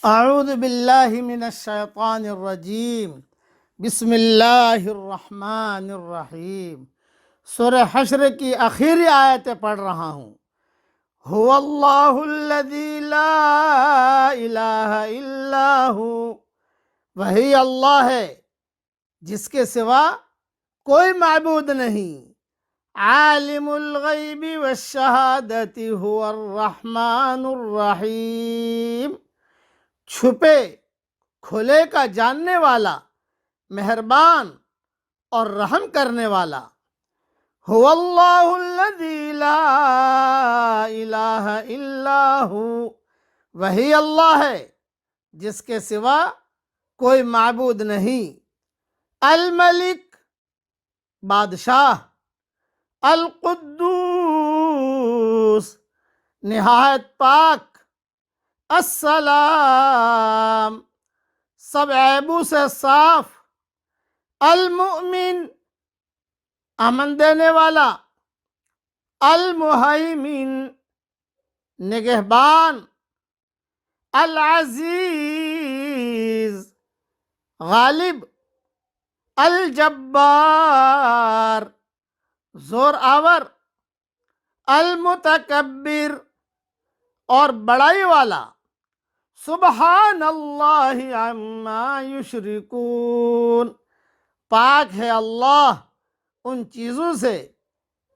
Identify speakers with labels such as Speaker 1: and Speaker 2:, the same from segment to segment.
Speaker 1: اعوذ باللہ من الشیطان الرجیم بسم اللہ الرحمن الرحیم۔ سورہ حشر کی آخری آیتیں پڑھ رہا ہوں۔ هو اللہ الذی لا الہ الا ہو، وہی اللہ ہے جس کے سوا کوئی معبود نہیں۔ عالم الغیب والشہادۃ هو الرحمن الرحیم، چھپے کھلے کا جاننے والا، مہربان اور رحم کرنے والا۔ هو اللہ الذی لا الہ الا ہو، وہی اللہ ہے جس کے سوا کوئی معبود نہیں۔ الملک، بادشاہ، القدوس، نہایت پاک، السلام، سب عیبوں سے صاف، المؤمن، امن دینے والا، المہیمن، نگہبان، العزیز، غالب، الجبار، زور آور، المتکبر، اور بڑائی والا۔ سبحان اللہ عما یشرکون، پاک ہے اللہ ان چیزوں سے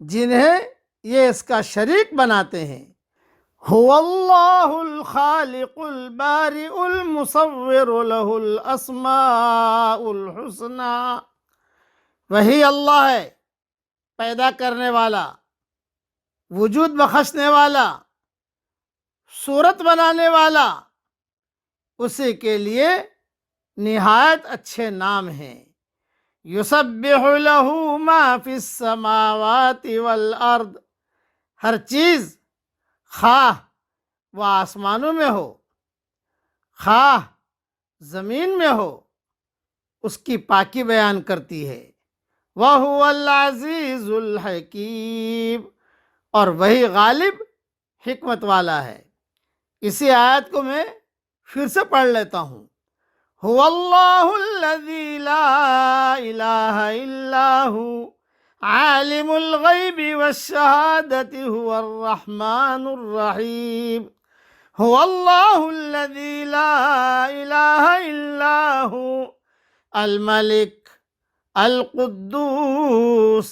Speaker 1: جنہیں یہ اس کا شریک بناتے ہیں۔ هو اللہ الخالق البارئ المصور له الاسماء الحسنى، وہی اللہ ہے پیدا کرنے والا، وجود بخشنے والا، صورت بنانے والا، اسی کے لیے نہایت اچھے نام ہیں۔ یسبح له ما فی السماوات والارض، ہر چیز خواہ وہ آسمانوں میں ہو خواہ زمین میں ہو اس کی پاکی بیان کرتی ہے۔ وَهُوَ الْعَزِيزُ الْحَكِيمُ، اور وہی غالب حکمت والا ہے۔ اسی آیت کو میں پھر سے پڑھ لیتا ہوں۔ هو اللہ الذی لا الہ الا ہو، عالم الغیب والشہادۃ هو الرحمن الرحیم۔ هو اللہ الذی لا الہ الا ہو، الملک، القدوس،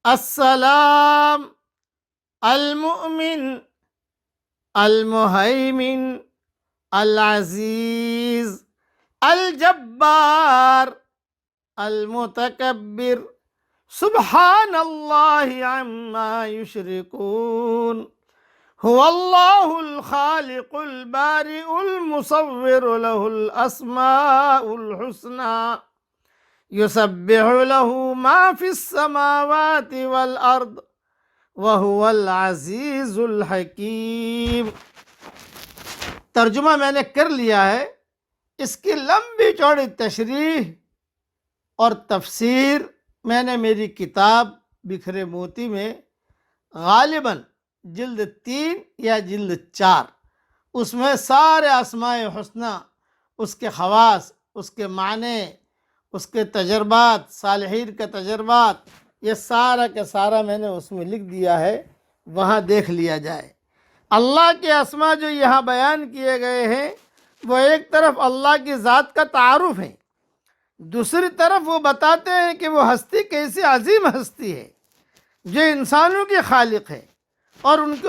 Speaker 1: السلام، المؤمن، المہیمن، العزیز، الجبار، المتکبر۔ سبحان اللہ عما یشرکون۔ هو اللہ الخالق البارئ المصور له الاسماء الحسنى، یسبح له ما فی السماوات والارض وَهُوَ الْعَزِيزُ الْحَكِيمُ۔ ترجمہ میں نے کر لیا ہے۔ اس کی لمبی چوڑی تشریح اور تفسیر میں نے میری کتاب بکھرے موتی میں غالباً جلد 3 یا جلد 4، اس میں سارے اسماء حسنہ، اس کے خواص، اس کے معنی، اس کے تجربات، صالحین کے تجربات، یہ سارا کا سارا میں نے اس میں لکھ دیا ہے، وہاں دیکھ لیا جائے۔ اللہ کے اسماء جو یہاں بیان کیے گئے ہیں وہ ایک طرف اللہ کی ذات کا تعارف ہے، دوسری طرف وہ بتاتے ہیں کہ وہ ہستی کیسی عظیم ہستی ہے جو انسانوں کی خالق ہے اور ان کے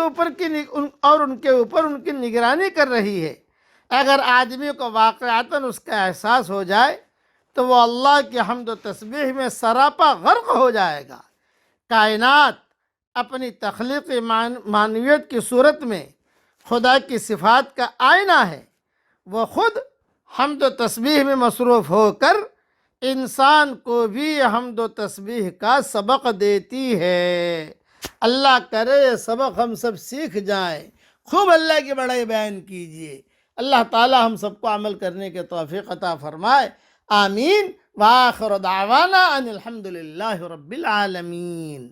Speaker 1: اوپر ان کی نگرانی کر رہی ہے۔ اگر آدمی کو واقعتاً اس کا احساس ہو جائے تو وہ اللہ کی حمد و تسبیح میں سراپا غرق ہو جائے گا۔ کائنات اپنی تخلیقی معنویت کی صورت میں خدا کی صفات کا آئینہ ہے، وہ خود حمد و تسبیح میں مصروف ہو کر انسان کو بھی حمد و تسبیح کا سبق دیتی ہے۔ اللہ کرے یہ سبق ہم سب سیکھ جائیں، خوب اللہ کی بڑائی بیان کیجیے۔ اللہ تعالی ہم سب کو عمل کرنے کے توفیق عطا فرمائے، آمین۔ وآخر دعوانا ان الحمد للہ رب العالمین۔